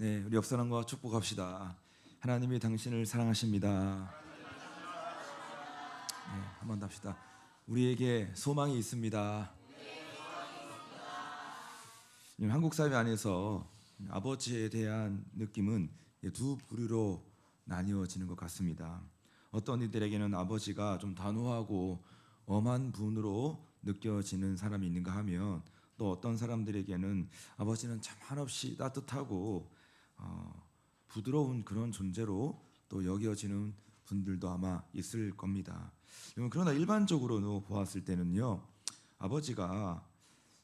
네, 우리 옆 사람과 축복합시다. 하나님이 당신을 사랑하십니다. 네, 한 번 더 합시다. 우리에게 소망이 있습니다. 한국 사회 안에서 아버지에 대한 느낌은 두 부류로 나뉘어지는 것 같습니다. 어떤 이들에게는 아버지가 좀 단호하고 엄한 분으로 느껴지는 사람이 있는가 하면, 또 어떤 사람들에게는 아버지는 참 한없이 따뜻하고 부드러운 그런 존재로 또 여겨지는 분들도 아마 있을 겁니다. 그러나 일반적으로 보았을 때는요, 아버지가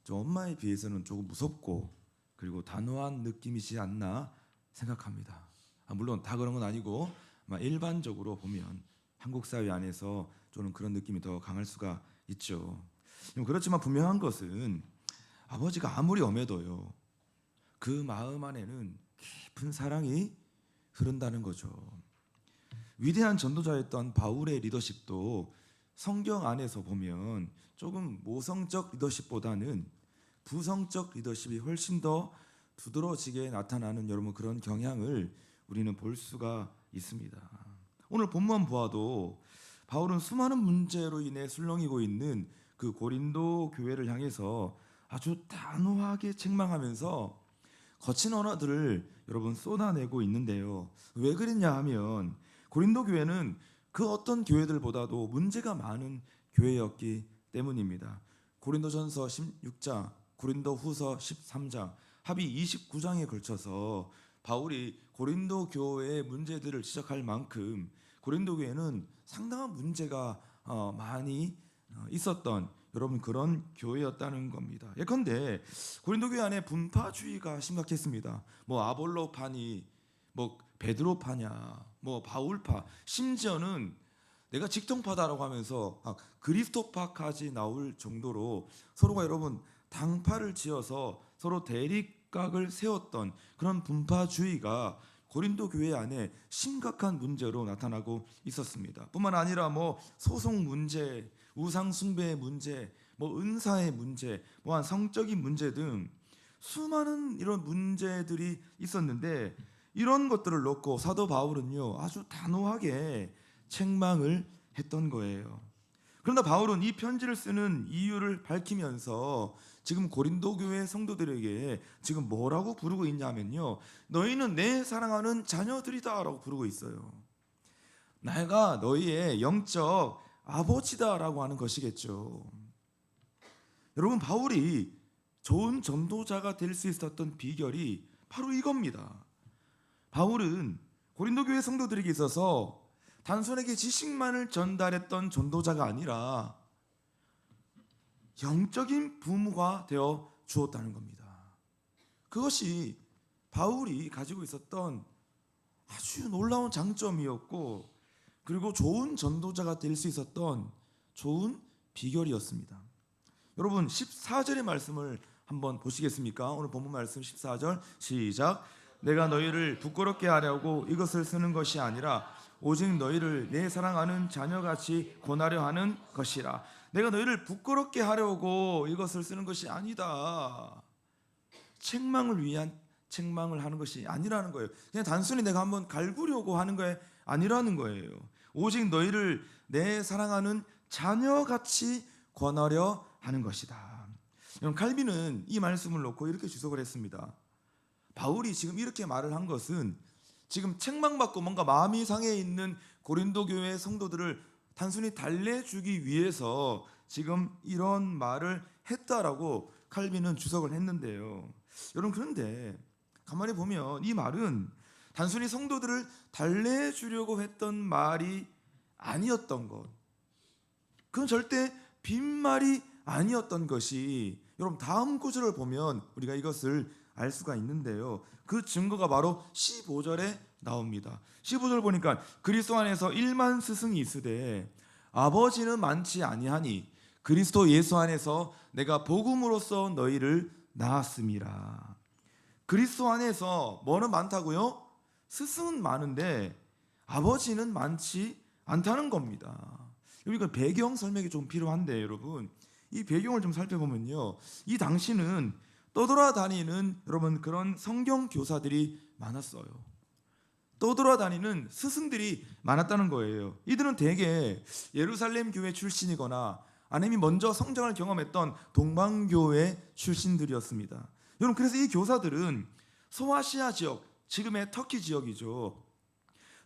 좀 엄마에 비해서는 조금 무섭고 그리고 단호한 느낌이지 않나 생각합니다. 물론 다 그런 건 아니고 일반적으로 보면 한국 사회 안에서 저는 그런 느낌이 더 강할 수가 있죠. 그렇지만 분명한 것은 아버지가 아무리 엄해도요, 그 마음 안에는 깊은 사랑이 흐른다는 거죠. 위대한 전도자였던 바울의 리더십도 성경 안에서 보면 조금 모성적 리더십보다는 부성적 리더십이 훨씬 더 두드러지게 나타나는 여러분 그런 경향을 우리는 볼 수가 있습니다. 오늘 본문 보아도 바울은 수많은 문제로 인해 술렁이고 있는 그 고린도 교회를 향해서 아주 단호하게 책망하면서 거친 언어들을 여러분 쏟아내고 있는데요. 왜 그랬냐 하면 고린도 교회는 그 어떤 교회들보다도 문제가 많은 교회였기 때문입니다. 고린도전서 16장, 고린도후서 13장, 합의 29장에 걸쳐서 바울이 고린도 교회의 문제들을 지적할 만큼 고린도 교회는 상당한 문제가 많이 있었던 여러분 그런 교회였다는 겁니다. 예컨대 고린도 교회 안에 분파주의가 심각했습니다. 아볼로파니, 베드로파냐, 바울파, 심지어는 내가 직통파다라고 하면서 그리스도파까지 나올 정도로 서로가 여러분 당파를 지어서 서로 대립각을 세웠던 그런 분파주의가 고린도 교회 안에 심각한 문제로 나타나고 있었습니다. 뿐만 아니라 소송 문제, 우상 숭배의 문제, 은사의 문제, 성적인 문제 등 수많은 이런 문제들이 있었는데, 이런 것들을 놓고 사도 바울은요 아주 단호하게 책망을 했던 거예요. 그러나 바울은 이 편지를 쓰는 이유를 밝히면서 지금 고린도 교회 성도들에게 지금 뭐라고 부르고 있냐면요, 너희는 내 사랑하는 자녀들이다라고 부르고 있어요. 내가 너희의 영적 아버지다라고 하는 것이겠죠. 여러분, 바울이 좋은 전도자가 될 수 있었던 비결이 바로 이겁니다. 바울은 고린도 교회 성도들에게 있어서 단순하게 지식만을 전달했던 전도자가 아니라 영적인 부모가 되어 주었다는 겁니다. 그것이 바울이 가지고 있었던 아주 놀라운 장점이었고, 그리고 좋은 전도자가 될 수 있었던 좋은 비결이었습니다. 여러분 14절의 말씀을 한번 보시겠습니까? 오늘 본문 말씀 14절 시작. 내가 너희를 부끄럽게 하려고 이것을 쓰는 것이 아니라 오직 너희를 내 사랑하는 자녀같이 권하려 하는 것이라. 내가 너희를 부끄럽게 하려고 이것을 쓰는 것이 아니다. 책망을 위한 책망을 하는 것이 아니라는 거예요. 그냥 단순히 내가 한번 갈구려고 하는 게 아니라는 거예요. 오직 너희를 내 사랑하는 자녀같이 권하려 하는 것이다. 칼빈은 이 말씀을 놓고 이렇게 주석을 했습니다. 바울이 지금 이렇게 말을 한 것은 지금 책망받고 뭔가 마음이 상해 있는 고린도 교회 성도들을 단순히 달래주기 위해서 지금 이런 말을 했다라고 칼빈은 주석을 했는데요. 여러분, 그런데 가만히 보면 이 말은 단순히 성도들을 달래주려고 했던 말이 아니었던 것, 그건 절대 빈말이 아니었던 것이 여러분 다음 구절을 보면 우리가 이것을 알 수가 있는데요. 그 증거가 바로 15절에 나옵니다. 15절 보니까 그리스도 안에서 1만 스승이 있으되 아버지는 많지 아니하니 그리스도 예수 안에서 내가 복음으로써 너희를 낳았음이라. 그리스도 안에서 뭐는 많다고요? 스승은 많은데 아버지는 많지 않다는 겁니다. 여기가 배경 설명이 좀 필요한데, 여러분 이 배경을 좀 살펴보면요, 이 당시는 떠돌아다니는 여러분 그런 성경 교사들이 많았어요. 떠돌아다니는 스승들이 많았다는 거예요. 이들은 대개 예루살렘 교회 출신이거나 아니면 먼저 성장을 경험했던 동방교회 출신들이었습니다. 여러분 그래서 이 교사들은 소아시아 지역, 지금의 터키 지역이죠.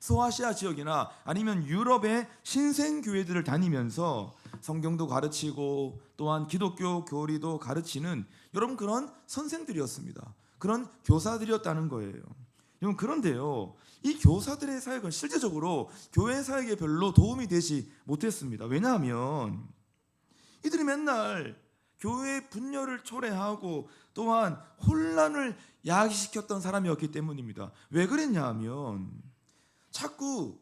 소아시아 지역이나 아니면 유럽의 신생교회들을 다니면서 성경도 가르치고 또한 기독교 교리도 가르치는 여러분 그런 선생들이었습니다. 그런 교사들이었다는 거예요. 여러분 그런데요, 이 교사들의 사역은 실제적으로 교회 사역에 별로 도움이 되지 못했습니다. 왜냐하면 이들이 맨날 교회 분열을 초래하고 또한 혼란을 야기시켰던 사람이었기 때문입니다. 왜 그랬냐 하면 자꾸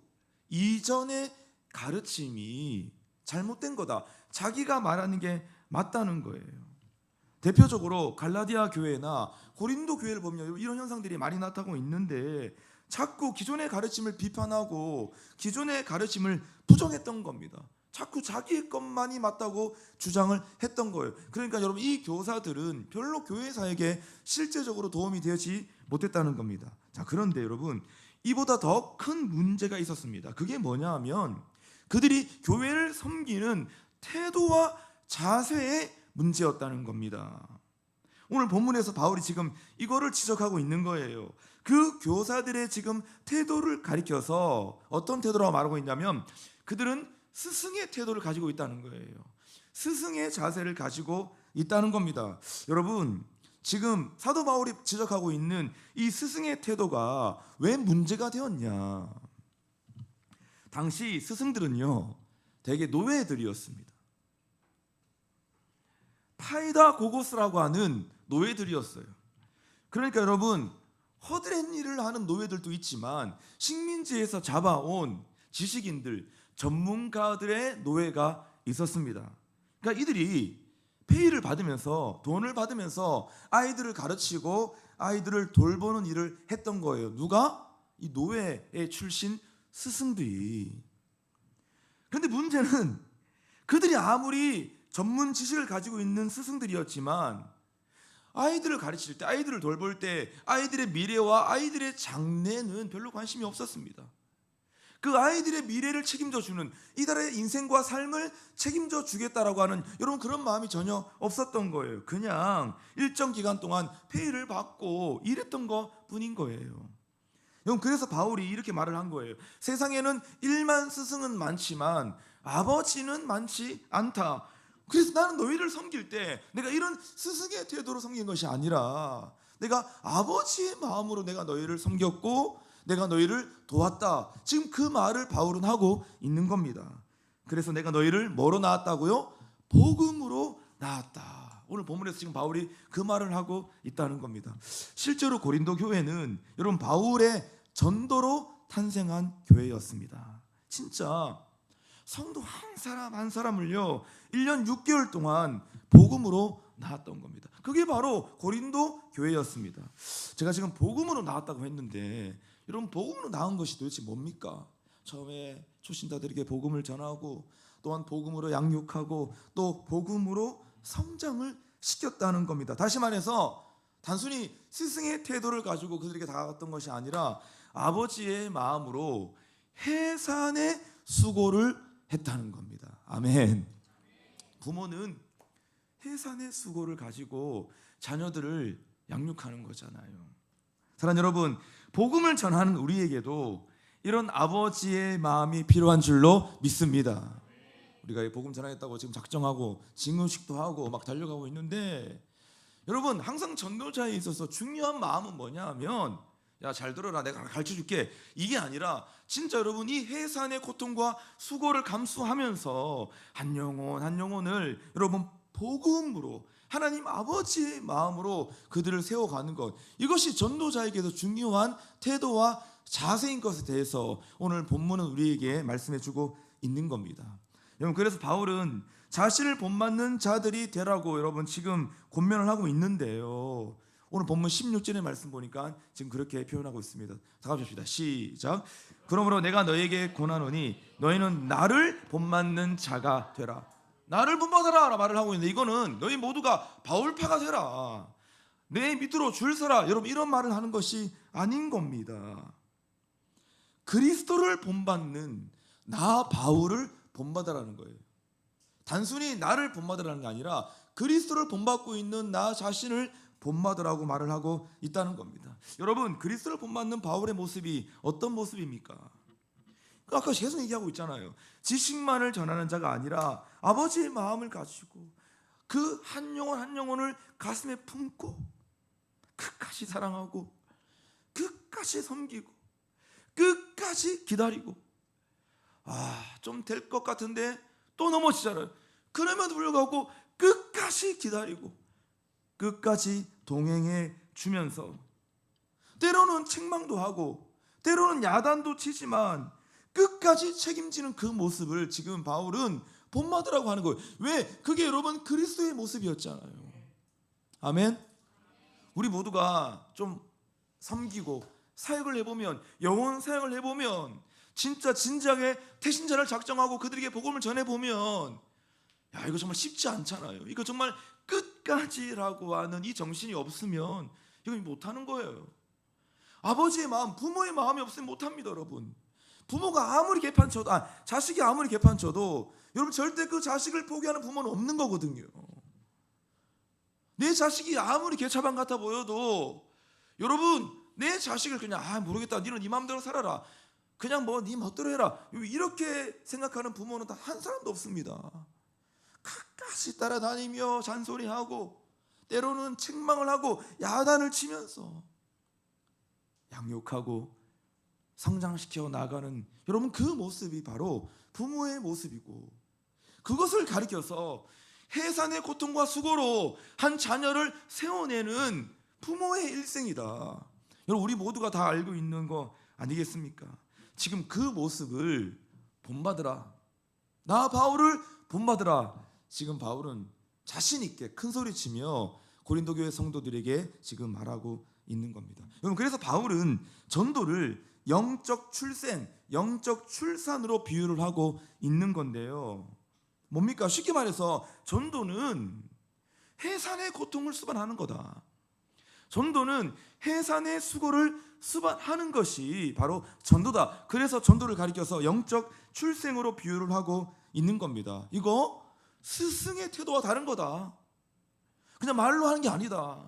이전의 가르침이 잘못된 거다, 자기가 말하는 게 맞다는 거예요. 대표적으로 갈라디아 교회나 고린도 교회를 보면 이런 현상들이 많이 나타나고 있는데 자꾸 기존의 가르침을 비판하고 기존의 가르침을 부정했던 겁니다. 자꾸 자기의 것만이 맞다고 주장을 했던 거예요. 그러니까 여러분 이 교사들은 별로 교회 사역에 실제적으로 도움이 되지 못했다는 겁니다. 자, 그런데 여러분 이보다 더 큰 문제가 있었습니다. 그게 뭐냐 하면 그들이 교회를 섬기는 태도와 자세의 문제였다는 겁니다. 오늘 본문에서 바울이 지금 이거를 지적하고 있는 거예요. 그 교사들의 지금 태도를 가리켜서 어떤 태도라고 말하고 있냐면 그들은 스승의 태도를 가지고 있다는 거예요. 스승의 자세를 가지고 있다는 겁니다. 여러분 지금 사도 바울이 지적하고 있는 이 스승의 태도가 왜 문제가 되었냐? 당시 스승들은요 대개 노예들이었습니다. 파이다고고스라고 하는 노예들이었어요. 그러니까 여러분 허드렛 일을 하는 노예들도 있지만 식민지에서 잡아온 지식인들, 전문가들의 노예가 있었습니다. 그러니까 이들이 페이를 받으면서 돈을 받으면서 아이들을 가르치고 아이들을 돌보는 일을 했던 거예요. 누가? 이 노예의 출신 스승들이. 그런데 문제는 그들이 아무리 전문 지식을 가지고 있는 스승들이었지만 아이들을 가르칠 때, 아이들을 돌볼 때 아이들의 미래와 아이들의 장래는 별로 관심이 없었습니다. 그 아이들의 미래를 책임져 주는, 이들의 인생과 삶을 책임져 주겠다라고 하는 여러분 그런 마음이 전혀 없었던 거예요. 그냥 일정 기간 동안 페이를 받고 일했던 것 뿐인 거예요. 여러분 그래서 바울이 이렇게 말을 한 거예요. 세상에는 일만 스승은 많지만 아버지는 많지 않다. 그래서 나는 너희를 섬길 때 내가 이런 스승의 태도로 섬긴 것이 아니라 내가 아버지의 마음으로 내가 너희를 섬겼고 내가 너희를 도왔다. 지금 그 말을 바울은 하고 있는 겁니다. 그래서 내가 너희를 뭐로 낳았다고요? 복음으로 낳았다. 오늘 본문에서 지금 바울이 그 말을 하고 있다는 겁니다. 실제로 고린도 교회는 여러분 바울의 전도로 탄생한 교회였습니다. 진짜 성도 한 사람 한 사람을요 1년 6개월 동안 복음으로 낳았던 겁니다. 그게 바로 고린도 교회였습니다. 제가 지금 복음으로 낳았다고 했는데 여러분 복음으로 낳은 것이 도대체 뭡니까? 처음에 초신자들에게 복음을 전하고 또한 복음으로 양육하고 또 복음으로 성장을 시켰다는 겁니다. 다시 말해서 단순히 스승의 태도를 가지고 그들에게 다가갔던 것이 아니라 아버지의 마음으로 해산의 수고를 했다는 겁니다. 아멘. 부모는 해산의 수고를 가지고 자녀들을 양육하는 거잖아요. 사랑하는 여러분, 복음을 전하는 우리에게도 이런 아버지의 마음이 필요한 줄로 믿습니다. 우리가 이 복음 전하겠다고 지금 작정하고 증언식도 하고 막 달려가고 있는데 여러분 항상 전도자에 있어서 중요한 마음은 뭐냐 하면 야 잘 들어라 내가 가르쳐줄게 이게 아니라 진짜 여러분 이 해산의 고통과 수고를 감수하면서 한 영혼 한 영혼을 여러분 복음으로 하나님 아버지의 마음으로 그들을 세워가는 것, 이것이 전도자에게도 중요한 태도와 자세인 것에 대해서 오늘 본문은 우리에게 말씀해주고 있는 겁니다. 여러분 그래서 바울은 자신을 본받는 자들이 되라고 여러분 지금 권면을 하고 있는데요. 오늘 본문 16절의 말씀 보니까 지금 그렇게 표현하고 있습니다. 다 같이 합시다. 시작. 그러므로 내가 너에게 권하노니 너희는 나를 본받는 자가 되라. 나를 본받아라 말을 하고 있는데 이거는 너희 모두가 바울파가 되라. 내 밑으로 줄 서라, 여러분 이런 말을 하는 것이 아닌 겁니다. 그리스도를 본받는 나 바울을 본받으라는 거예요. 단순히 나를 본받으라는 게 아니라 그리스도를 본받고 있는 나 자신을 본받으라고 말을 하고 있다는 겁니다. 여러분, 그리스도를 본받는 바울의 모습이 어떤 모습입니까? 아까 계속 얘기하고 있잖아요. 지식만을 전하는 자가 아니라 아버지의 마음을 가지고 그 한 영혼 한 영혼을 가슴에 품고 끝까지 사랑하고 끝까지 섬기고 끝까지 기다리고, 좀 될 것 같은데 또 넘어지잖아요. 그럼에도 불구하고 끝까지 기다리고 끝까지 동행해 주면서 때로는 책망도 하고 때로는 야단도 치지만 끝까지 책임지는 그 모습을 지금 바울은 본받으라고 하는 거예요. 왜? 그게 여러분 그리스도의 모습이었잖아요. 아멘. 우리 모두가 좀 섬기고 사역을 해보면, 영혼 사역을 해보면, 진짜 진지하게 태신자를 작정하고 그들에게 복음을 전해보면, 이거 정말 쉽지 않잖아요. 이거 정말 끝까지라고 하는 이 정신이 없으면 이건 못하는 거예요. 아버지의 마음, 부모의 마음이 없으면 못합니다. 여러분, 부모가 아무리 개판쳐도, 자식이 아무리 개판쳐도 여러분 절대 그 자식을 포기하는 부모는 없는 거거든요. 내 자식이 아무리 개차반 같아 보여도 여러분 내 자식을 그냥 모르겠다, 너는 네 마음대로 살아라, 그냥 네 멋대로 해라, 이렇게 생각하는 부모는 단 한 사람도 없습니다. 끝까지 따라다니며 잔소리하고 때로는 책망을 하고 야단을 치면서 양육하고 성장시켜 나가는 여러분 그 모습이 바로 부모의 모습이고, 그것을 가리켜서 해산의 고통과 수고로 한 자녀를 세워내는 부모의 일생이다. 여러분 우리 모두가 다 알고 있는 거 아니겠습니까? 지금 그 모습을 본받으라, 나 바울을 본받으라, 지금 바울은 자신 있게 큰 소리치며 고린도 교회 성도들에게 지금 말하고 있는 겁니다. 여러분 그래서 바울은 전도를 영적 출생, 영적 출산으로 비유를 하고 있는 건데요. 뭡니까? 쉽게 말해서 전도는 해산의 고통을 수반하는 거다. 전도는 해산의 수고를 수반하는 것이 바로 전도다. 그래서 전도를 가리켜서 영적 출생으로 비유를 하고 있는 겁니다. 이거 스승의 태도와 다른 거다. 그냥 말로 하는 게 아니다.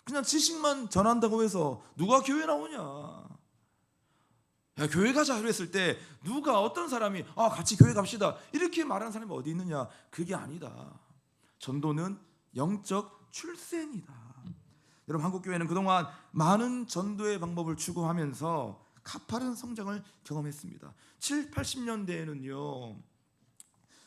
그냥 지식만 전한다고 해서 누가 교회 나오냐, 교회 가자 했을 때 누가 어떤 사람이 같이 교회 갑시다 이렇게 말하는 사람이 어디 있느냐. 그게 아니다. 전도는 영적 출생이다. 여러분 한국교회는 그동안 많은 전도의 방법을 추구하면서 가파른 성장을 경험했습니다. 7, 80년대에는요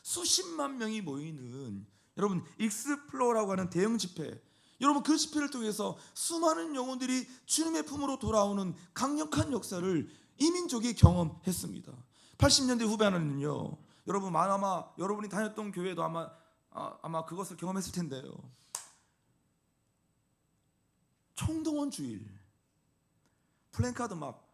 수십만 명이 모이는 여러분 익스플로라고 하는 대형 집회, 여러분 그 집회를 통해서 수많은 영혼들이 주님의 품으로 돌아오는 강력한 역사를 이민족이 경험했습니다. 80년대 후반에는요 여러분 아마 여러분이 다녔던 교회도 아마 그것을 경험했을 텐데요, 총동원 주일 플랜카드 막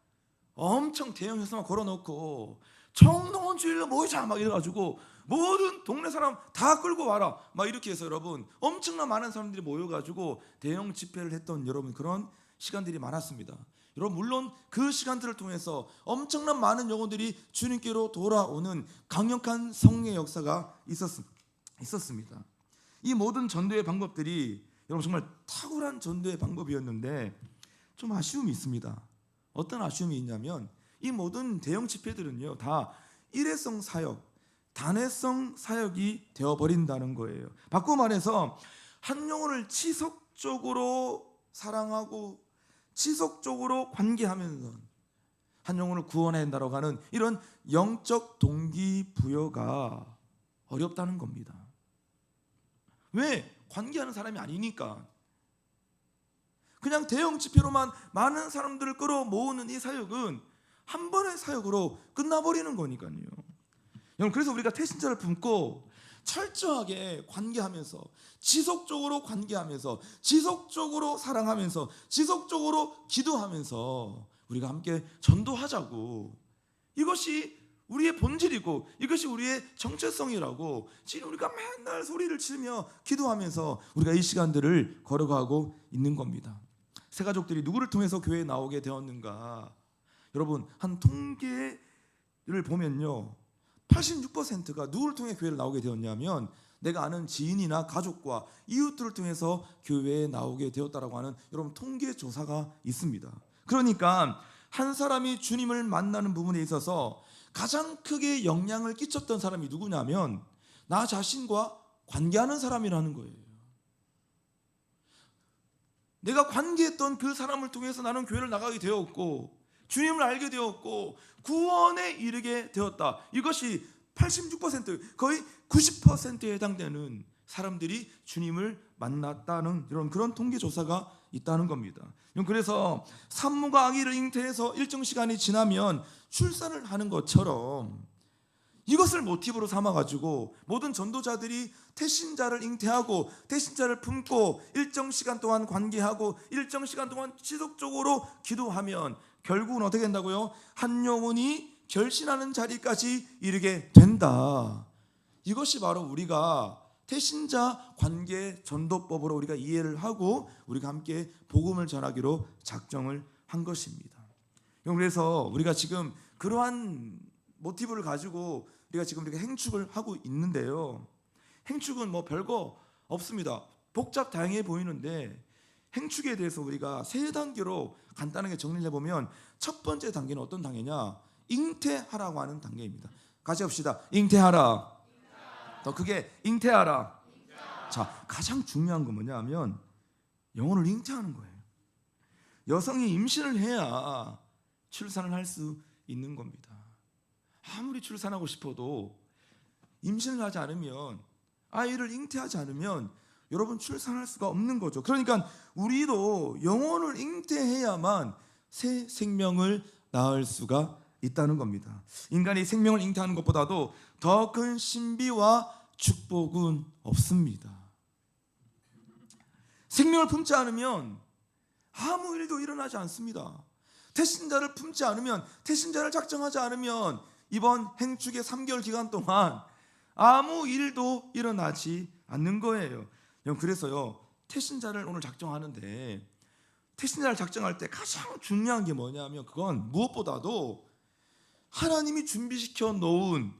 엄청 대형 회사만 걸어놓고 총동원 주일로 모이자 막 이래가지고 모든 동네 사람 다 끌고 와라 막 이렇게 해서 여러분 엄청난 많은 사람들이 모여가지고 대형 집회를 했던 여러분 그런 시간들이 많았습니다. 여러분 물론 그 시간들을 통해서 엄청난 많은 영혼들이 주님께로 돌아오는 강력한 성령의 역사가 있었습니다. 이 모든 전도의 방법들이 여러분 정말 탁월한 전도의 방법이었는데 좀 아쉬움이 있습니다. 어떤 아쉬움이 있냐면 이 모든 대형 집회들은요 다 일회성 사역, 단회성 사역이 되어버린다는 거예요. 바꾸고 말해서 한 영혼을 지속적으로 사랑하고 지속적으로 관계하면서 한 영혼을 구원해낸다고 하는 이런 영적 동기부여가 어렵다는 겁니다. 왜? 관계하는 사람이 아니니까. 그냥 대형 집회로만 많은 사람들을 끌어모으는 이 사역은 한 번의 사역으로 끝나버리는 거니까요. 여러분 그래서 우리가 태신자를 품고 철저하게 관계하면서 지속적으로 관계하면서 지속적으로 사랑하면서 지속적으로 기도하면서 우리가 함께 전도하자고, 이것이 우리의 본질이고 이것이 우리의 정체성이라고 지금 우리가 맨날 소리를 치며 기도하면서 우리가 이 시간들을 걸어가고 있는 겁니다. 새 가족들이 누구를 통해서 교회에 나오게 되었는가? 여러분, 한 통계를 보면요, 86%가 누구를 통해 교회를 나오게 되었냐면 내가 아는 지인이나 가족과 이웃들을 통해서 교회에 나오게 되었다라고 하는 여러분 통계 조사가 있습니다. 그러니까 한 사람이 주님을 만나는 부분에 있어서 가장 크게 영향을 끼쳤던 사람이 누구냐면 나 자신과 관계하는 사람이라는 거예요. 내가 관계했던 그 사람을 통해서 나는 교회를 나가게 되었고 주님을 알게 되었고 구원에 이르게 되었다. 이것이 86% 거의 90%에 해당되는 사람들이 주님을 만났다는 이런 그런 통계 조사가 있다는 겁니다. 그래서 산모가 아기를 잉태해서 일정 시간이 지나면 출산을 하는 것처럼 이것을 모티브로 삼아가지고 모든 전도자들이 태신자를 잉태하고 태신자를 품고 일정 시간 동안 관계하고 일정 시간 동안 지속적으로 기도하면 결국은 어떻게 된다고요? 한 영혼이 결신하는 자리까지 이르게 된다. 이것이 바로 우리가 태신자 관계 전도법으로 우리가 이해를 하고 우리가 함께 복음을 전하기로 작정을 한 것입니다. 그래서 우리가 지금 그러한 모티브를 가지고 우리가 지금 이렇게 행축을 하고 있는데요. 행축은 뭐 별거 없습니다. 복잡 다양해 보이는데 행축에 대해서 우리가 세 단계로 간단하게 정리를 해보면 첫 번째 단계는 어떤 단계냐? 잉태하라고 하는 단계입니다. 같이 합시다. 잉태하라. 더 크게 잉태하라. 자, 가장 중요한 건 뭐냐면 영혼을 잉태하는 거예요. 여성이 임신을 해야 출산을 할 수 있는 겁니다. 아무리 출산하고 싶어도 임신을 하지 않으면 아이를 잉태하지 않으면 여러분 출산할 수가 없는 거죠. 그러니까 우리도 영혼을 잉태해야만 새 생명을 낳을 수가 있다는 겁니다. 인간이 생명을 잉태하는 것보다도 더 큰 신비와 축복은 없습니다. 생명을 품지 않으면 아무 일도 일어나지 않습니다. 태신자를 품지 않으면, 태신자를 작정하지 않으면 이번 행축의 3개월 기간 동안 아무 일도 일어나지 않는 거예요. 그래서요, 태신자를 오늘 작정하는데 태신자를 작정할 때 가장 중요한 게 뭐냐면 그건 무엇보다도 하나님이 준비시켜 놓은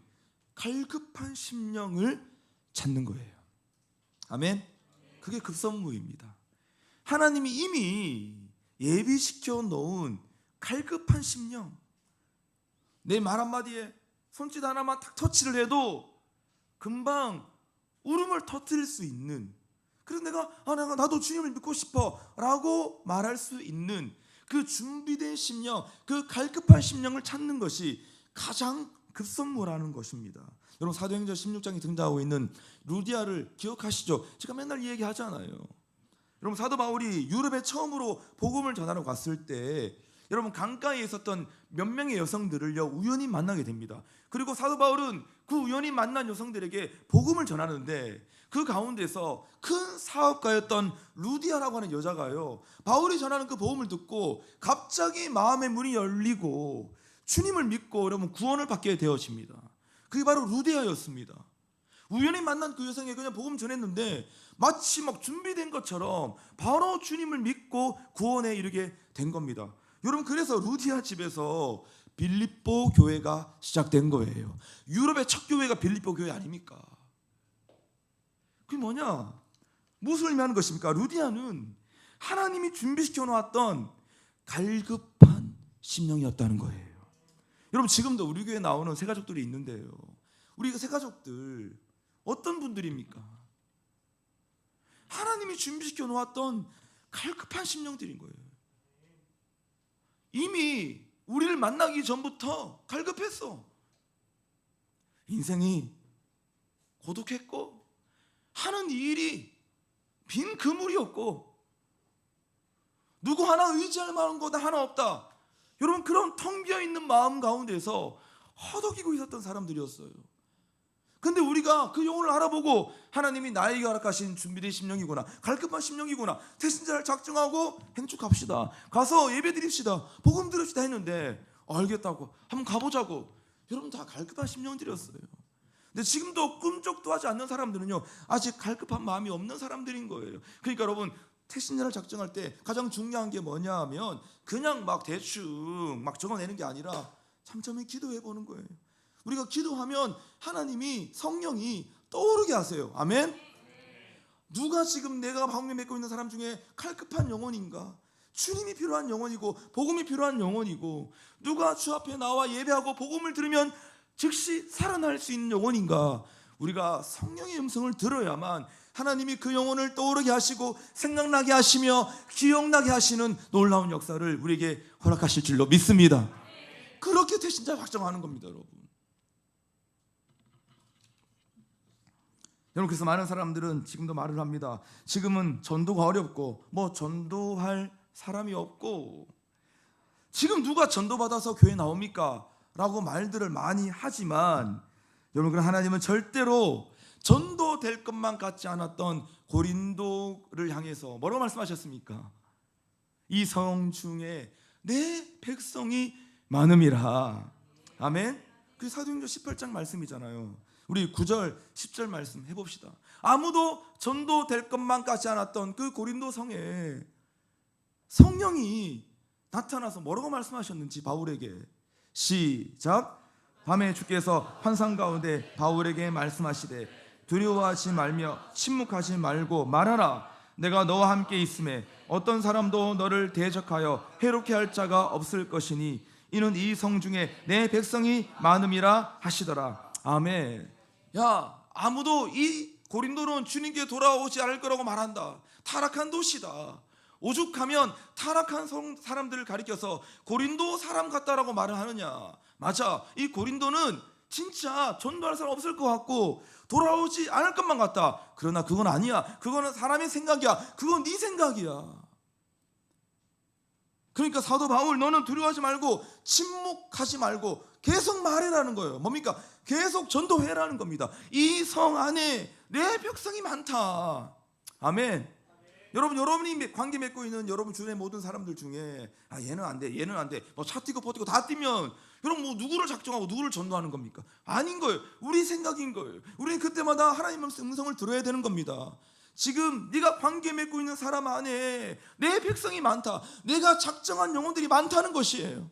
갈급한 심령을 찾는 거예요. 아멘. 그게 급선무입니다. 하나님이 이미 예비시켜 놓은 갈급한 심령, 내 말 한마디에 손짓 하나만 탁 터치를 해도 금방 울음을 터뜨릴 수 있는, 그래서 내가 나도 주님을 믿고 싶어 라고 말할 수 있는 그 준비된 심령, 그 갈급한 심령을 찾는 것이 가장 급선무라는 것입니다. 여러분, 사도행전 16장에 등장하고 있는 루디아를 기억하시죠? 제가 맨날 이 얘기 하잖아요. 여러분, 사도 바울이 유럽에 처음으로 복음을 전하러 갔을 때 여러분 강가에 있었던 몇 명의 여성들을요 우연히 만나게 됩니다. 그리고 사도 바울은 그 우연히 만난 여성들에게 복음을 전하는데 그 가운데서 큰 사업가였던 루디아라고 하는 여자가요 바울이 전하는 그 복음을 듣고 갑자기 마음의 문이 열리고 주님을 믿고 여러분 구원을 받게 되어집니다. 그게 바로 루디아였습니다. 우연히 만난 그 여성에게 그냥 복음 전했는데 마치 막 준비된 것처럼 바로 주님을 믿고 구원에 이르게 된 겁니다. 여러분, 그래서 루디아 집에서 빌립보 교회가 시작된 거예요. 유럽의 첫 교회가 빌립보 교회 아닙니까? 그게 뭐냐? 무엇을 의미하는 것입니까? 루디아는 하나님이 준비시켜 놓았던 갈급한 심령이었다는 거예요. 여러분, 지금도 우리 교회에 나오는 새가족들이 있는데요, 우리 새가족들 어떤 분들입니까? 하나님이 준비시켜 놓았던 갈급한 심령들인 거예요. 이미 우리를 만나기 전부터 갈급했어. 인생이 고독했고 하는 일이 빈 그물이었고 누구 하나 의지할 만한 거 하나 없다. 여러분, 그런 텅 비어있는 마음 가운데서 허덕이고 있었던 사람들이었어요. 근데 우리가 그 영혼을 알아보고 하나님이 나에게 허락하신 준비된 심령이구나, 갈급한 심령이구나, 태신자를 작정하고 행축합시다, 가서 예배 드립시다, 복음 들읍시다 했는데 알겠다고 한번 가보자고 여러분 다 갈급한 심령들이었어요. 근데 지금도 꿈쩍도 하지 않는 사람들은요, 아직 갈급한 마음이 없는 사람들인 거예요. 그러니까 여러분, 태신자를 작정할 때 가장 중요한 게 뭐냐 하면 그냥 막 대충 막 적어내는 게 아니라 참참히 기도해 보는 거예요. 우리가 기도하면 하나님이, 성령이 떠오르게 하세요. 아멘. 누가 지금 내가 방금 맺고 있는 사람 중에 갈급한 영혼인가? 주님이 필요한 영혼이고 복음이 필요한 영혼이고, 누가 주 앞에 나와 예배하고 복음을 들으면 즉시 살아날 수 있는 영혼인가? 우리가 성령의 음성을 들어야만 하나님이 그 영혼을 떠오르게 하시고 생각나게 하시며 기억나게 하시는 놀라운 역사를 우리에게 허락하실 줄로 믿습니다. 그렇게 태신자 작정하는 겁니다, 여러분. 여러분, 그래서 많은 사람들은 지금도 말을 합니다. 지금은 전도가 어렵고 뭐 전도할 사람이 없고, 지금 누가 전도받아서 교회 나옵니까? 라고 말들을 많이 하지만, 여러분, 하나님은 절대로 전도될 것만 같지 않았던 고린도를 향해서 뭐라고 말씀하셨습니까? 이 성 중에 내 백성이 많음이라. 아멘. 그 사도행전 18장 말씀이잖아요. 우리 9절 10절 말씀 해봅시다. 아무도 전도될 것만 같지 않았던 그 고린도 성에 성령이 나타나서 뭐라고 말씀하셨는지 바울에게, 시작. 밤에 주께서 환상 가운데 바울에게 말씀하시되 두려워하지 말며 침묵하지 말고 말하라. 내가 너와 함께 있음에 어떤 사람도 너를 대적하여 해롭게 할 자가 없을 것이니 이는 이 성 중에 내 백성이 많음이라 하시더라. 아멘. 야, 아무도 이 고린도는 주님께 돌아오지 않을 거라고 말한다. 타락한 도시다. 오죽하면 타락한 사람들을 가리켜서 고린도 사람 같다라고 말을 하느냐. 맞아, 이 고린도는 진짜 전도할 사람 없을 것 같고 돌아오지 않을 것만 같다. 그러나 그건 아니야. 그거는 사람의 생각이야. 그건 네 생각이야. 그러니까 사도 바울, 너는 두려워하지 말고 침묵하지 말고 계속 말해라는 거예요. 뭡니까? 계속 전도해라는 겁니다. 이 성 안에 내 백성이 많다. 아멘. 여러분이 관계 맺고 있는 여러분 주변의 모든 사람들 중에 얘는 안 돼, 얘는 안 돼, 뭐 차 뛰고 퍼 뛰고 다 뛰면 여러분 뭐 누구를 작정하고 누구를 전도하는 겁니까? 아닌 거예요. 우리 생각인 거예요. 우리는 그때마다 하나님의 음성을 들어야 되는 겁니다. 지금 네가 관계 맺고 있는 사람 안에 내 백성이 많다. 내가 작정한 영혼들이 많다는 것이에요.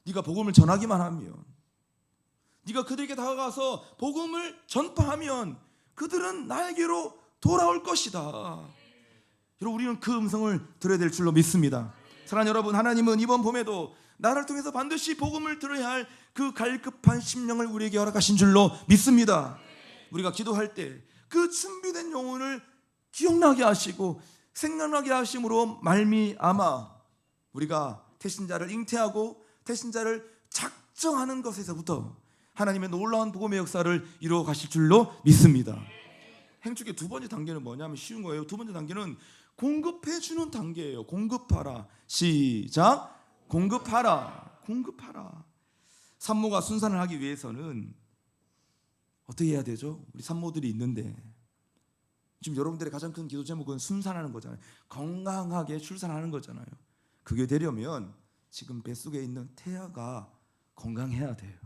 네가 복음을 전하기만 하면, 네가 그들에게 다가가서 복음을 전파하면 그들은 나에게로 돌아올 것이다. 여러분, 우리는 그 음성을 들어야 될 줄로 믿습니다. 사랑하는 여러분, 하나님은 이번 봄에도 나를 통해서 반드시 복음을 들어야 할 그 갈급한 심령을 우리에게 허락하신 줄로 믿습니다. 우리가 기도할 때 그 준비된 영혼을 기억나게 하시고 생각나게 하심으로 말미암아 우리가 태신자를 잉태하고 태신자를 작정하는 것에서부터 하나님의 놀라운 복음의 역사를 이루어 가실 줄로 믿습니다. 행축의 두 번째 단계는 뭐냐면 쉬운 거예요. 두 번째 단계는 공급해 주는 단계예요. 공급하라. 시작. 공급하라. 공급하라. 산모가 순산을 하기 위해서는 어떻게 해야 되죠? 우리 산모들이 있는데 지금 여러분들의 가장 큰 기도 제목은 순산하는 거잖아요. 건강하게 출산하는 거잖아요. 그게 되려면 지금 뱃속에 있는 태아가 건강해야 돼요.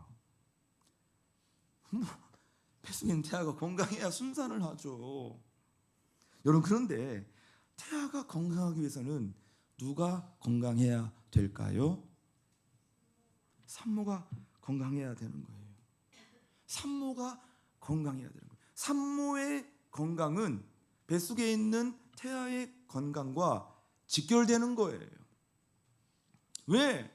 뱃속에 있는 태아가 건강해야 순산을 하죠. 여러분, 그런데 태아가 건강하기 위해서는 누가 건강해야 될까요? 산모가 건강해야 되는 거예요. 산모가 건강해야 되는 거예요. 산모의 건강은 뱃속에 있는 태아의 건강과 직결되는 거예요. 왜?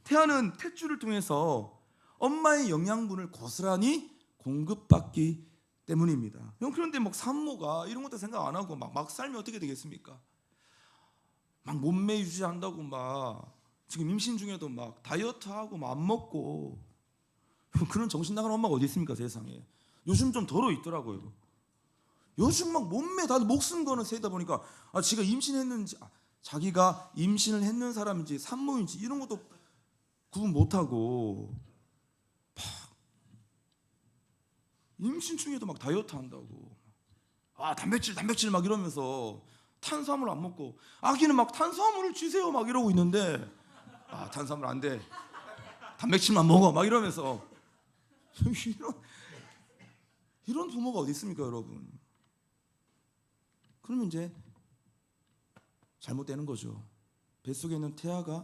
태아는 탯줄을 통해서 엄마의 영양분을 고스란히 공급받기 때문입니다. 그런데 막 산모가 이런 것도 생각 안 하고 막 살면 어떻게 되겠습니까? 막 몸매 유지한다고 막 지금 임신 중에도 막 다이어트하고 막 안 먹고 그런 정신 나간 엄마가 어디 있습니까, 세상에. 요즘 좀 덜어 있더라고요. 요즘 막 몸매 다들 목숨 거는 세다 보니까 지가 임신했는지 자기가 임신을 했는 사람인지 산모인지 이런 것도 구분 못하고 임신 중에도 막 다이어트 한다고 단백질 막 이러면서 탄수화물 안 먹고 아기는 막 탄수화물을 주세요 막 이러고 있는데 탄수화물 안 돼. 단백질만 먹어 막 이러면서 이런 부모가 어디 있습니까, 여러분? 그러면 이제 잘못되는 거죠. 뱃속에 있는 태아가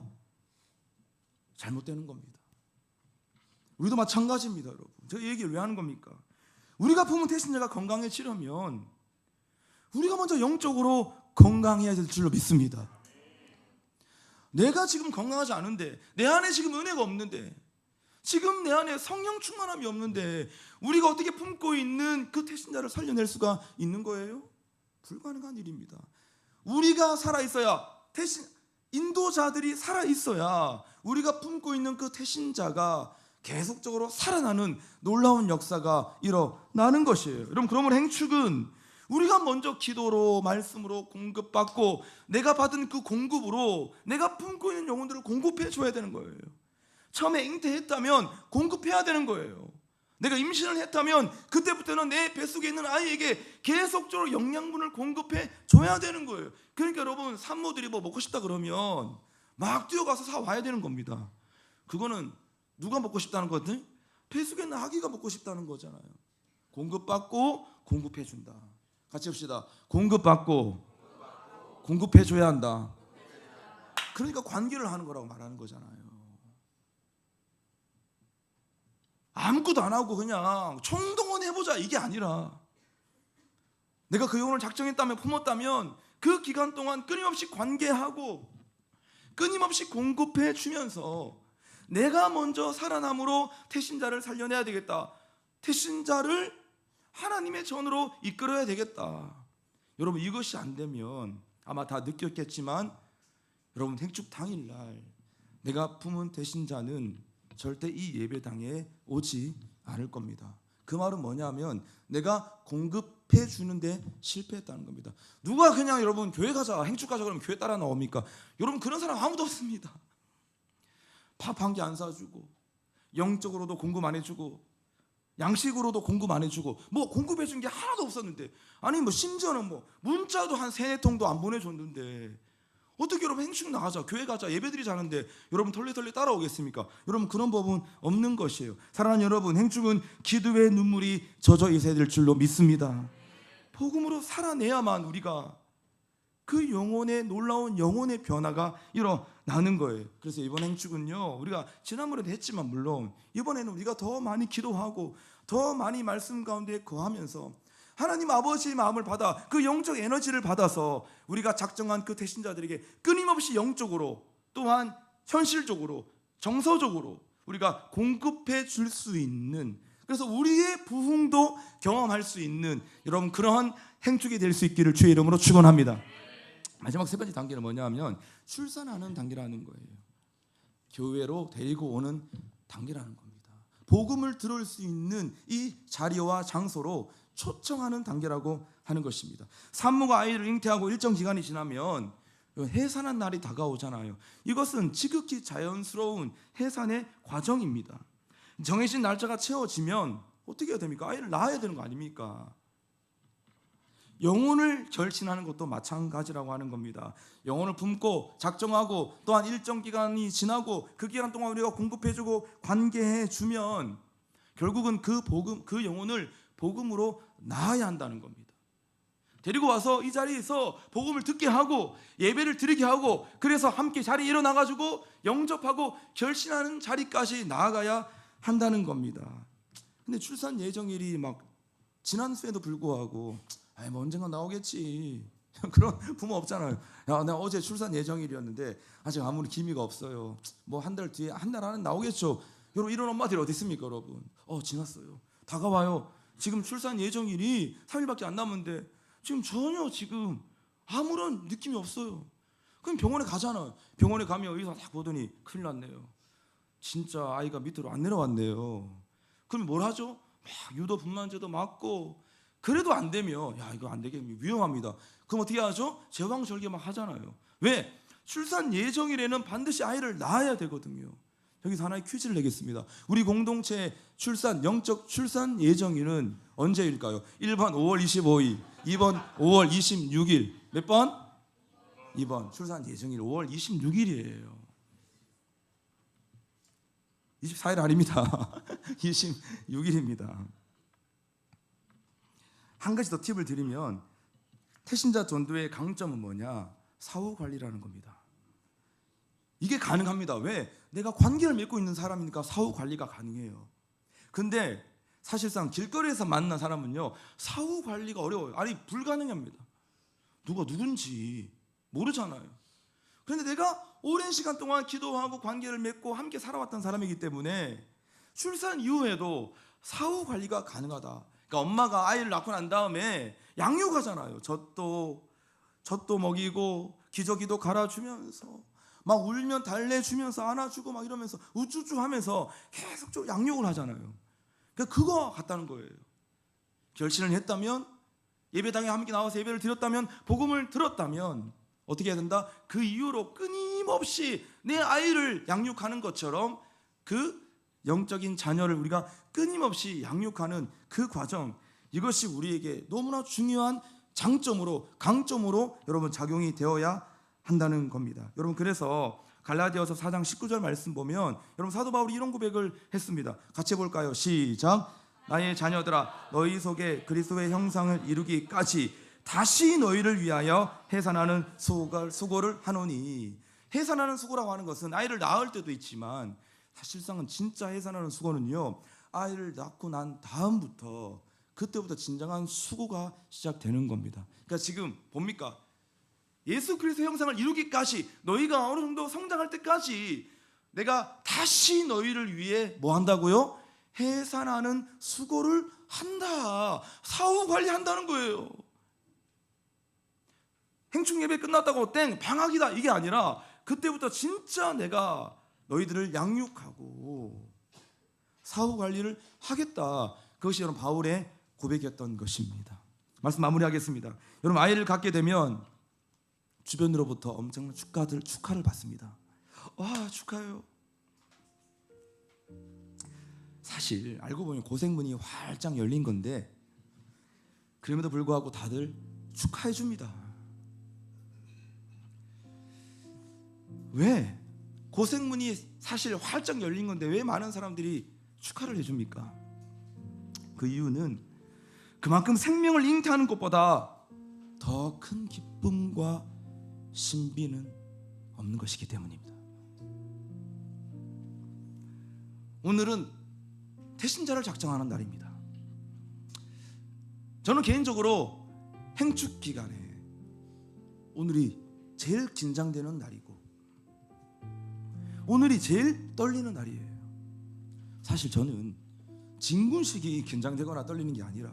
잘못되는 겁니다. 우리도 마찬가지입니다, 여러분. 제가 이 얘기를 왜 하는 겁니까? 우리가 품은 태신자가 건강해지려면 우리가 먼저 영적으로 건강해야 될 줄로 믿습니다. 내가 지금 건강하지 않은데, 내 안에 지금 은혜가 없는데, 지금 내 안에 성령 충만함이 없는데 우리가 어떻게 품고 있는 그 태신자를 살려낼 수가 있는 거예요? 불가능한 일입니다. 우리가 살아있어야, 인도자들이 살아있어야 우리가 품고 있는 그 태신자가 계속적으로 살아나는 놀라운 역사가 일어나는 것이에요. 여러분, 그러면 행축은 우리가 먼저 기도로, 말씀으로 공급받고 내가 받은 그 공급으로 내가 품고 있는 영혼들을 공급해 줘야 되는 거예요. 처음에 잉태했다면 공급해야 되는 거예요. 내가 임신을 했다면 그때부터는 내 뱃속에 있는 아이에게 계속적으로 영양분을 공급해 줘야 되는 거예요. 그러니까 여러분, 산모들이 뭐 먹고 싶다 그러면 막 뛰어가서 사와야 되는 겁니다. 그거는 누가 먹고 싶다는 거지? 뱃속에 있는 아기가 먹고 싶다는 거잖아요. 공급받고 공급해 준다. 같이 합시다. 공급받고 공급해 줘야 한다. 그러니까 관계를 하는 거라고 말하는 거잖아요. 아무것도 안 하고 그냥 총동원 해보자 이게 아니라, 내가 그 영혼을 작정했다면, 품었다면 그 기간 동안 끊임없이 관계하고 끊임없이 공급해 주면서 내가 먼저 살아남으로 태신자를 살려내야 되겠다. 태신자를 하나님의 전으로 이끌어야 되겠다. 여러분, 이것이 안 되면 아마 다 느꼈겠지만 여러분, 행축 당일날 내가 품은 태신자는 절대 이 예배당에 오지 않을 겁니다. 그 말은 뭐냐면 내가 공급해 주는데 실패했다는 겁니다. 누가 그냥 여러분 교회 가자, 행축 가자 그러면 교회 따라 나옵니까? 여러분, 그런 사람 아무도 없습니다. 밥 한 개 안 사주고, 영적으로도 공급 안 해주고, 양식으로도 공급 안 해주고, 뭐 공급해 준 게 하나도 없었는데, 아니 뭐 심지어는 뭐 문자도 한 3-4통도 안 보내줬는데 어떻게 여러분 행축 나가자, 교회 가자, 예배드리자는데 여러분 털레털레 따라오겠습니까? 여러분, 그런 법은 없는 것이에요. 사랑하는 여러분, 행축은 기도의 눈물이 젖어 있어야 될 줄로 믿습니다. 복음으로 살아내야만 우리가 그 영혼의 놀라운 영혼의 변화가 일어나는 거예요. 그래서 이번 행축은요, 우리가 지난번에도 했지만 물론 이번에는 우리가 더 많이 기도하고 더 많이 말씀 가운데 거하면서 하나님 아버지의 마음을 받아 그 영적 에너지를 받아서 우리가 작정한 그 태신자들에게 끊임없이 영적으로, 또한 현실적으로, 정서적으로 우리가 공급해 줄 수 있는, 그래서 우리의 부흥도 경험할 수 있는 여러분, 그러한 행축이 될 수 있기를 주의 이름으로 축원합니다. 마지막 세 번째 단계는 뭐냐면 출산하는 단계라는 거예요. 교회로 데리고 오는 단계라는 겁니다. 복음을 들을 수 있는 이 자리와 장소로 초청하는 단계라고 하는 것입니다. 산모가 아이를 잉태하고 일정 기간이 지나면 해산한 날이 다가오잖아요. 이것은 지극히 자연스러운 해산의 과정입니다. 정해진 날짜가 채워지면 어떻게 해야 됩니까? 아이를 낳아야 되는 거 아닙니까? 영혼을 결신하는 것도 마찬가지라고 하는 겁니다. 영혼을 품고 작정하고 또한 일정 기간이 지나고 그 기간 동안 우리가 공급해주고 관계해주면 결국은 그 복음, 그 영혼을 복음으로 낳아야 한다는 겁니다. 데리고 와서 이 자리에서 복음을 듣게 하고 예배를 드리게 하고, 그래서 함께 자리에 일어나가지고 영접하고 결신하는 자리까지 나아가야 한다는 겁니다. 근데 출산 예정일이 막 지난 수에도 불구하고 뭐 언젠가 나오겠지 그런 부모 없잖아요. 야, 내가 어제 출산 예정일이었는데 아직 아무리 기미가 없어요. 뭐 한 달 뒤에, 한 달 안에 나오겠죠. 여러분, 이런 엄마들이 어디 있습니까, 여러분? 지났어요. 다가와요. 지금 출산 예정일이 3일밖에 안 남았는데 지금 전혀 지금 아무런 느낌이 없어요. 그럼 병원에 가잖아요. 병원에 가면 의사 딱 보더니 큰일 났네요. 진짜 아이가 밑으로 안 내려왔네요. 그럼 뭘 하죠? 막 유도 분만제도 맞고, 그래도 안 되면 야, 이거 안 되겠네, 위험합니다. 그럼 어떻게 하죠? 제왕절개 막 하잖아요. 왜? 출산 예정일에는 반드시 아이를 낳아야 되거든요. 여기서 하나의 퀴즈를 내겠습니다. 우리 공동체 영적 출산 예정일은 언제일까요? 1번 5월 25일, 2번 5월 26일. 몇 번? 2번. 출산 예정일 5월 26일이에요. 24일 아닙니다. 26일입니다. 한 가지 더 팁을 드리면 태신자 전도의 강점은 뭐냐? 사후 관리라는 겁니다. 이게 가능합니다. 왜? 내가 관계를 맺고 있는 사람이니까 사후 관리가 가능해요. 근데 사실상 길거리에서 만난 사람은요, 사후 관리가 어려워요. 아니, 불가능합니다. 누가 누군지 모르잖아요. 그런데 내가 오랜 시간 동안 기도하고 관계를 맺고 함께 살아왔던 사람이기 때문에 출산 이후에도 사후 관리가 가능하다. 그러니까 엄마가 아이를 낳고 난 다음에 양육하잖아요. 젖도 먹이고 기저귀도 갈아주면서 막 울면 달래주면서 안아주고 막 이러면서 우쭈쭈 하면서 계속 양육을 하잖아요. 그러니까 그거 같다는 거예요. 결신을 했다면, 예배당에 함께 나와서 예배를 드렸다면, 복음을 들었다면 어떻게 해야 된다? 그 이후로 끊임없이 내 아이를 양육하는 것처럼 그 영적인 자녀를 우리가 끊임없이 양육하는 그 과정, 이것이 우리에게 너무나 중요한 장점으로, 강점으로 여러분 작용이 되어야 한다는 겁니다. 여러분, 그래서 갈라디아서 4장 19절 말씀 보면 여러분 사도 바울이 이런 고백을 했습니다. 같이 해볼까요? 시작. 나의 자녀들아, 너희 속에 그리스도의 형상을 이루기까지 다시 너희를 위하여 해산하는 수고를 하노니. 해산하는 수고라고 하는 것은 아이를 낳을 때도 있지만 사실상은 진짜 해산하는 수고는요, 아이를 낳고 난 다음부터, 그때부터 진정한 수고가 시작되는 겁니다. 그러니까 지금 봅니까? 예수 그리스도의 형상을 이루기까지, 너희가 어느 정도 성장할 때까지 내가 다시 너희를 위해 뭐 한다고요? 해산하는 수고를 한다. 사후 관리한다는 거예요. 행충 예배 끝났다고 땡 방학이다 이게 아니라 그때부터 진짜 내가 너희들을 양육하고 사후 관리를 하겠다. 그것이 여러분 바울의 고백이었던 것입니다. 말씀 마무리하겠습니다. 여러분, 아이를 갖게 되면 주변으로부터 엄청난 축하를 받습니다. 와, 축하해요. 사실 알고 보면 고생문이 활짝 열린 건데 그럼에도 불구하고 다들 축하해 줍니다. 왜? 고생문이 사실 활짝 열린 건데 왜 많은 사람들이 축하를 해줍니까? 그 이유는 그만큼 생명을 잉태하는 것보다 더 큰 기쁨과 신비는 없는 것이기 때문입니다. 오늘은 태신자를 작정하는 날입니다. 저는 개인적으로 행축 기간에 오늘이 제일 긴장되는 날이고 오늘이 제일 떨리는 날이에요. 사실 저는 진군식이 긴장되거나 떨리는 게 아니라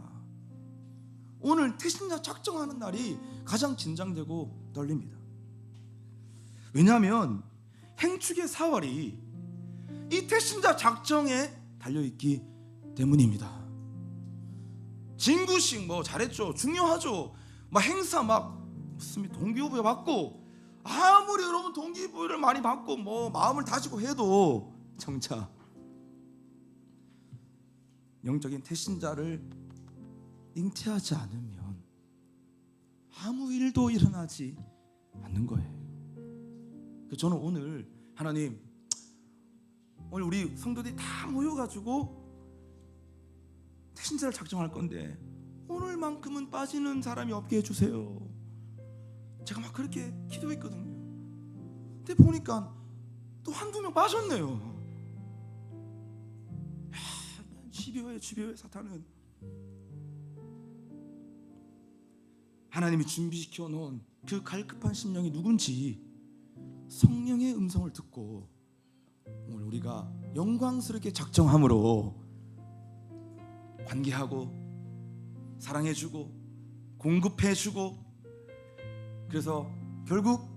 오늘 태신자 작정하는 날이 가장 긴장되고 떨립니다. 왜냐하면 행축의 사활이 이 태신자 작정에 달려있기 때문입니다. 진구식 뭐 잘했죠, 중요하죠. 막 행사 막 무슨 동기부여 받고, 아무리 여러분 동기부여를 많이 받고 뭐 마음을 다지고 해도 정작 영적인 태신자를 잉태하지 않으면 아무 일도 일어나지 않는 거예요. 저는 오늘 하나님, 오늘 우리 성도들이 다 모여가지고 태신자를 작정할 건데 오늘만큼은 빠지는 사람이 없게 해주세요. 제가 막 그렇게 기도했거든요. 근데 보니까 또 한두 명 빠졌네요. 집요해 사탄은. 하나님이 준비시켜 놓은 그 갈급한 심령이 누군지 성령의 음성을 듣고 오늘 우리가 영광스럽게 작정함으로 관계하고 사랑해주고 공급해주고, 그래서 결국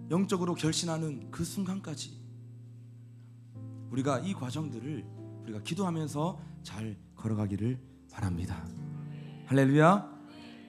영적으로 결신하는 그 순간까지 우리가 이 과정들을 우리가 기도하면서 잘 걸어가기를 바랍니다. 할렐루야.